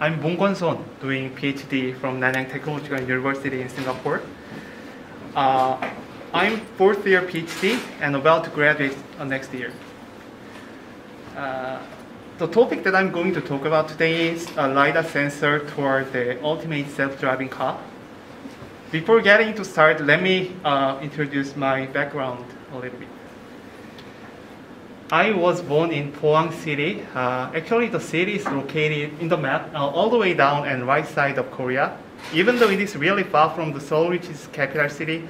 I'm Kwon, doing PhD from Nanyang Technological University in Singapore. I'm fourth year PhD and about to graduate next year. The topic that I'm going to talk about today is a LiDAR sensor toward the ultimate self-driving car. Before getting to start, let me introduce my background a little bit. I was born in Bong city. Actually, the city is located in the map all the way down and right side of Korea. Even though it is really far from the Seoul, which is capital city,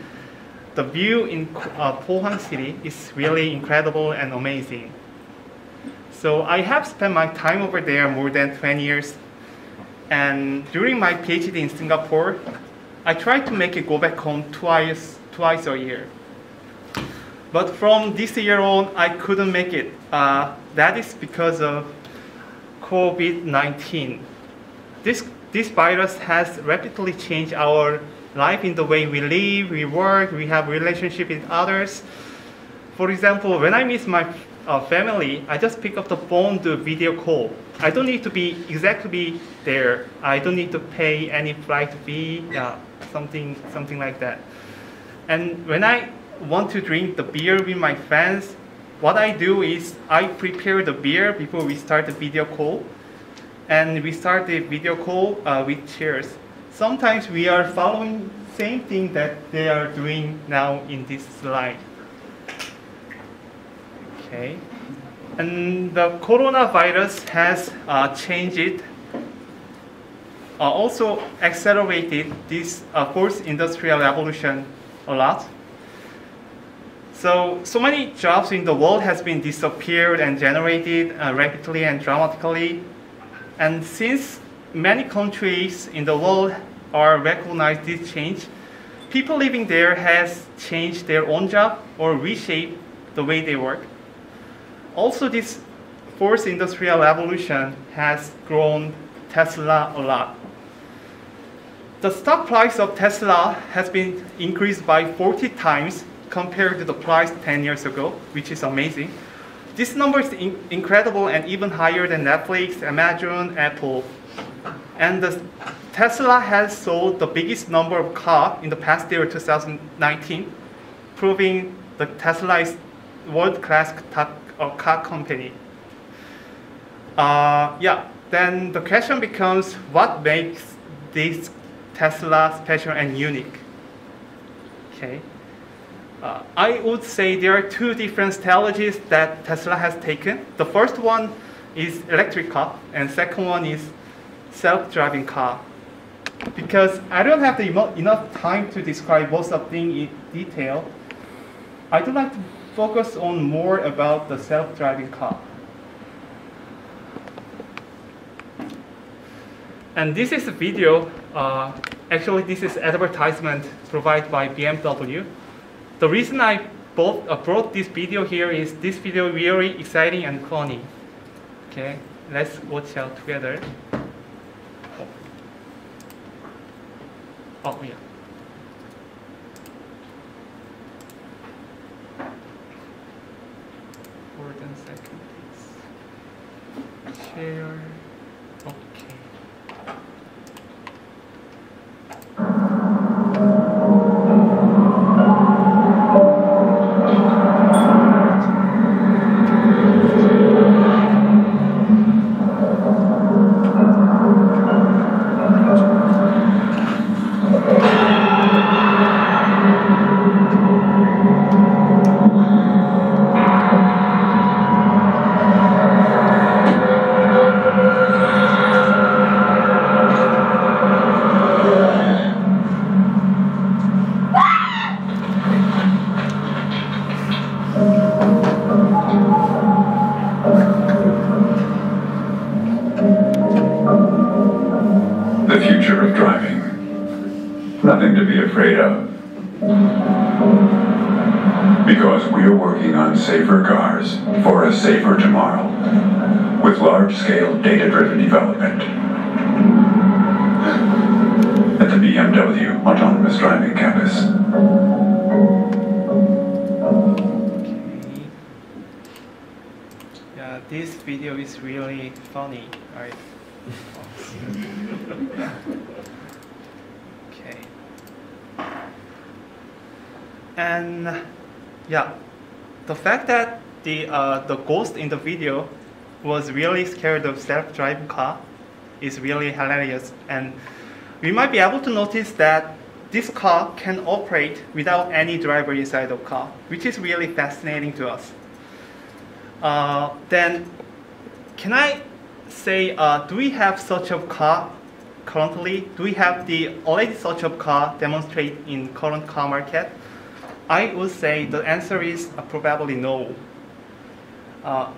the view in Pohang city is really incredible and amazing. So I have spent my time over there more than 20 years. And during my PhD in Singapore, I tried to make it go back home twice a year. But from this year on, I couldn't make it. That is because of COVID-19. This virus has rapidly changed our life in the way we live, we work, we have relationship with others. For example, when I miss my family, I just pick up the phone to video call. I don't need to be exactly there. I don't need to pay any flight fee, something like that. And when I want to drink the beer with my friends, what I do is I prepare the beer before we start the video call. And we start the video call with chairs. Sometimes we are following same thing that they are doing now in this slide. Okay. And the coronavirus has changed it, also accelerated this fourth industrial revolution a lot. So many jobs in the world has been disappeared and generated rapidly and dramatically. And since many countries in the world are recognized this change, people living there has changed their own job or reshaped the way they work. Also, this fourth industrial revolution has grown Tesla a lot. The stock price of Tesla has been increased by 40 times compared to the price 10 years ago, which is amazing. This number is incredible and even higher than Netflix, Amazon, Apple. And the Tesla has sold the biggest number of cars in the past year, 2019, proving that Tesla is world-class car company. Then the question becomes, what makes this Tesla special and unique? Okay. I would say there are two different strategies that Tesla has taken. The first one is electric car, and second one is self-driving car. Because I don't have enough time to describe both of them in detail, I would like to focus on more about the self-driving car. And this is a video. Actually, this is advertisement provided by BMW. The reason I brought this video here is this video really exciting and funny. Okay, let's watch out together. Oh yeah. For 10 seconds, please. Share. Okay. The future of driving. Nothing to be afraid of. Because we're working on safer cars for a safer tomorrow. With large-scale data-driven development. At the BMW Autonomous Driving Campus. Yeah, this video is really funny, right? Okay. And yeah, the fact that the ghost in the video was really scared of self-driving car is really hilarious, and we might be able to notice that this car can operate without any driver inside the car, which is really fascinating to us. Then, can I say, do we have such a car currently? Do we have already such a car demonstrate in current car market? I would say the answer is probably no.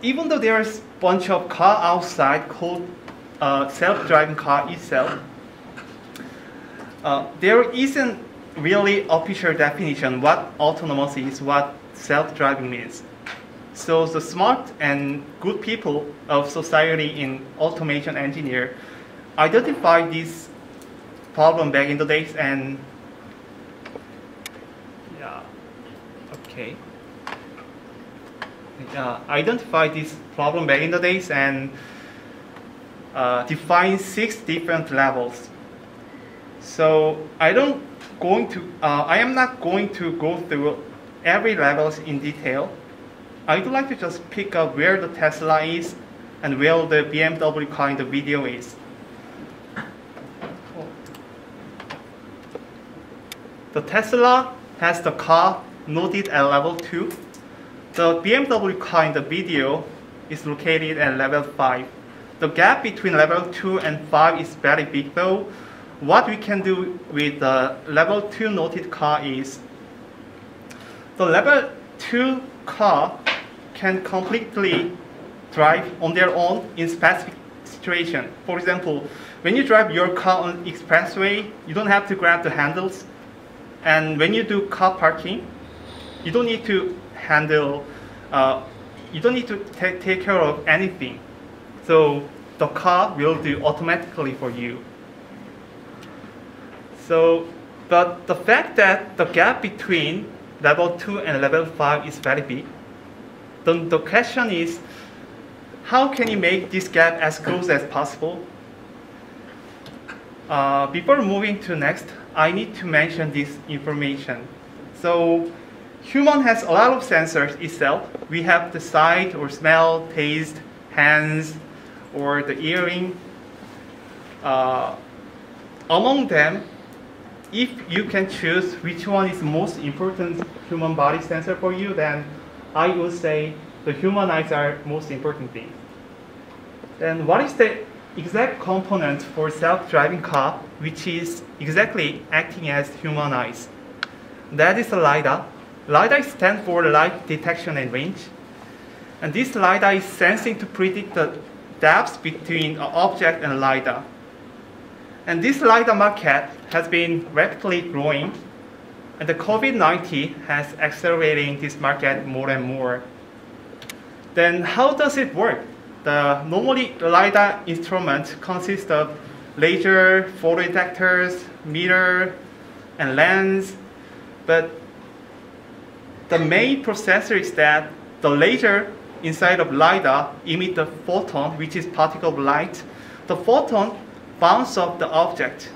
Even though there's a bunch of car outside called self-driving car itself, there isn't really official definition what autonomous is, what self-driving means. So the smart and good people of society in automation engineer identified this problem back in the days and identified this problem back in the days and defined 6 different levels. So I am not going to go through every levels in detail. I would like to just pick up where the Tesla is and where the BMW car in the video is. The Tesla has the car noted at level 2. The BMW car in the video is located at level 5. The gap between level 2 and 5 is very big though. What we can do with the level 2 noted car is, the level 2 car can completely drive on their own in specific situation. For example, when you drive your car on expressway, you don't have to grab the handles. And when you do car parking, you don't need to take care of anything. So the car will do automatically for you. So, but the fact that the gap between level 2 and level 5 is very big, the question is, how can you make this gap as close as possible? Before moving to next, I need to mention this information. So, human has a lot of sensors itself. We have the sight or smell, taste, hands, or the hearing. Among them, if you can choose which one is most important human body sensor for you, then I would say the human eyes are most important thing. Then what is the exact component for self-driving car which is exactly acting as human eyes? That is a LiDAR. LiDAR stands for light detection and range. And this LiDAR is sensing to predict the depth between an object and LiDAR. And this LiDAR market has been rapidly growing, and the COVID-19 has accelerated this market more and more. Then how does it work? Normally, the LiDAR instrument consists of laser, photodetectors, mirror, and lens. But the main processor is that the laser inside of LiDAR emits the photon, which is particle of light. The photon bounces off the object.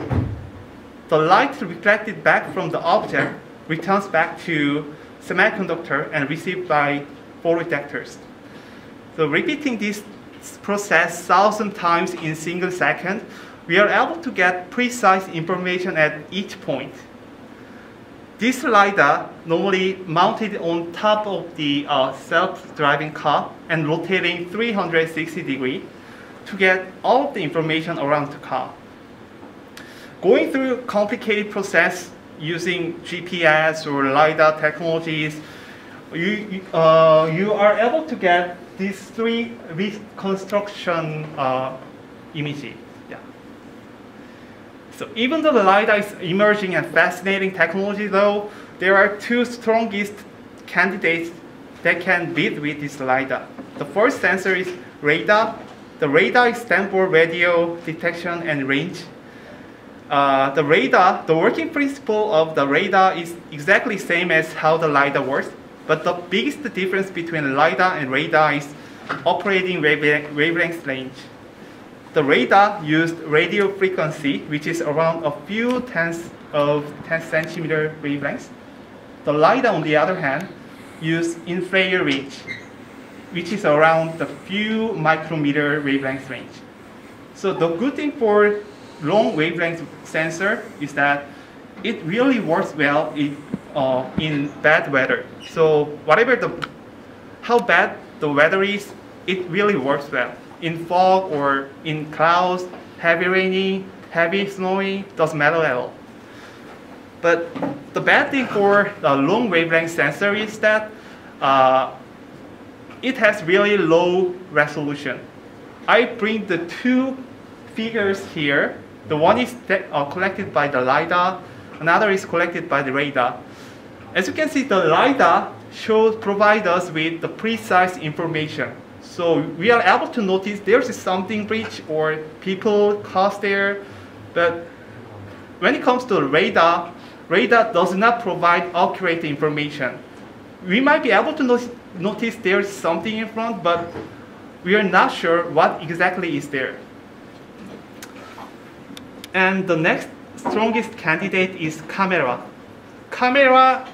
The light reflected back from the object returns back to semiconductor and received by photodetectors. So repeating this process 1,000 times in a single second, we are able to get precise information at each point. This LiDAR normally mounted on top of the self-driving car and rotating 360 degrees to get all of the information around the car. Going through complicated process using GPS or LiDAR technologies, you are able to get these 3 reconstruction images. Yeah. So even though the LiDAR is emerging and fascinating technology though, there are 2 strongest candidates that can beat with this LiDAR. The first sensor is radar. The radar stands for radio detection and range. The working principle of the radar is exactly same as how the LiDAR works, but the biggest difference between LiDAR and radar is operating wavelength range. The radar used radio frequency, which is around a few tenths of 10 centimeter wavelengths. The LiDAR, on the other hand, used infrared range, which is around the few micrometer wavelength range. So the good thing for long wavelength sensor is that it really works well in bad weather. So how bad the weather is, it really works well. In fog or in clouds, heavy raining, heavy snowing, doesn't matter at all. But the bad thing for the long wavelength sensor is that it has really low resolution. I bring the two figures here. The one is collected by the LiDAR, another is collected by the radar. As you can see, the LiDAR provides us with the precise information. So we are able to notice there's something breach or people cause there. But when it comes to the radar does not provide accurate information. We might be able to notice there's something in front, but we are not sure what exactly is there. And the next strongest candidate is camera. Camera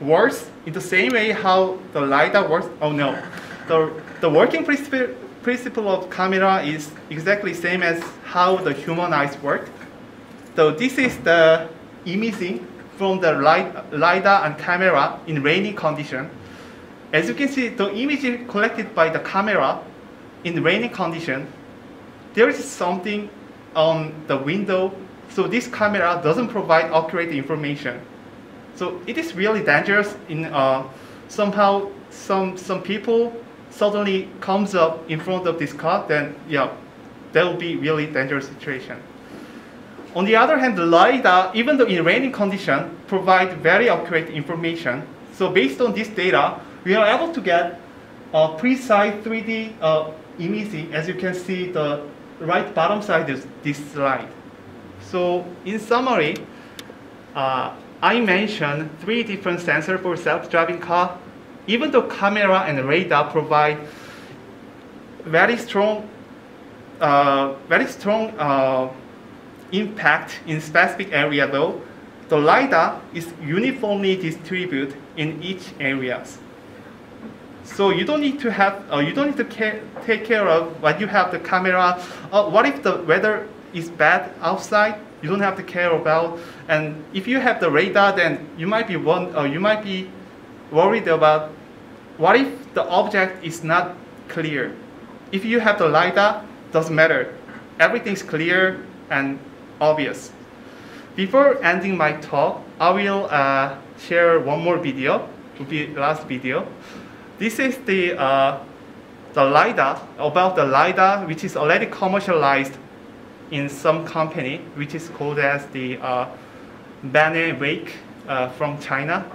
works in the same way how the LiDAR works. Oh no, the working principle of camera is exactly the same as how the human eyes work. So this is the imaging from the LiDAR and camera in rainy condition. As you can see, the image collected by the camera in rainy condition, there is something on the window, so this camera doesn't provide accurate information. So it is really dangerous in somehow some people suddenly comes up in front of this car, then yeah, that will be really dangerous situation. On the other hand, the LiDAR, even though in raining condition, provide very accurate information. So based on this data, we are able to get a precise 3D imaging. As you can see, the right bottom side is this slide. So in summary, I mentioned 3 different sensors for self-driving car. Even though camera and radar provide very strong impact in specific area, though, the LiDAR is uniformly distributed in each areas. So you don't need to have, take care of what you have the camera. What if the weather is bad outside? You don't have to care about. And if you have the radar, then you might be worried about what if the object is not clear. If you have the LiDAR, doesn't matter. Everything's clear and obvious. Before ending my talk, I will share one more video. It will be the last video. This is the LiDAR, about the LiDAR, which is already commercialized in some company, which is called as the Banner Wake from China.